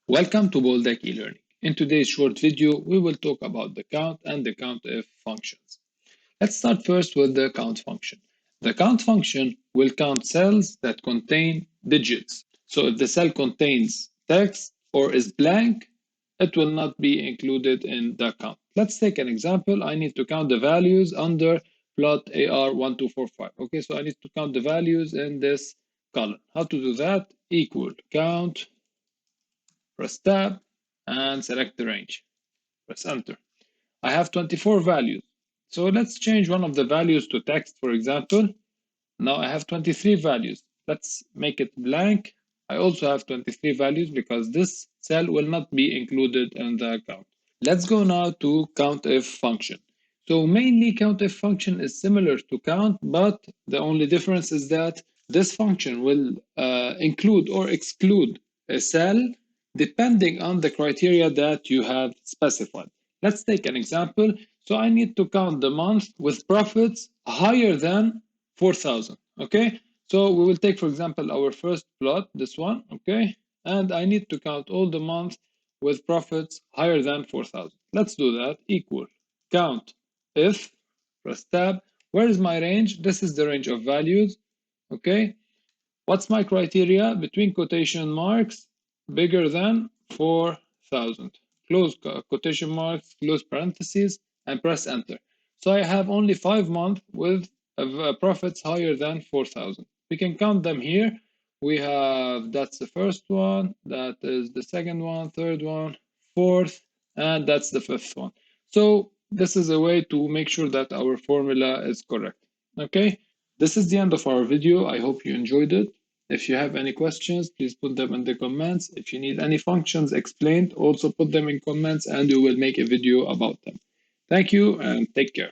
Welcome to Boldeck eLearning. In today's short video, we will talk about the count and the COUNTIF functions. Let's start first with the count function. The count function will count cells that contain digits. So if the cell contains text or is blank, it will not be included in the count. Let's take an example. I need to count the values under plot AR1245. Okay, so I need to count the values in this column. How to do that? Equal count, press tab, and select the range. Press enter. I have 24 values. So let's change one of the values to text, for example. Now I have 23 values. Let's make it blank. I also have 23 values because this cell will not be included in the count. Let's go now to COUNTIF function. So mainly COUNTIF function is similar to count, but the only difference is that this function will include or exclude a cell depending on the criteria that you have specified. Let's take an example. So I need to count the month with profits higher than 4,000. Okay, so we will take, for example, our first plot, this one. Okay, and I need to count all the months with profits higher than 4,000. Let's do that. Equal count if, press tab. Where is my range? This is the range of values. Okay, what's my criteria? Between quotation marks, bigger than 4,000. Close quotation marks, close parentheses, and press enter. So I have only 5 months with profits higher than 4,000. We can count them here. We have, that's the first one, that is the second one, third one, fourth, and that's the fifth one. So this is a way to make sure that our formula is correct. Okay, this is the end of our video. I hope you enjoyed it. If you have any questions, please put them in the comments. If you need any functions explained, also put them in comments and we will make a video about them. Thank you and take care.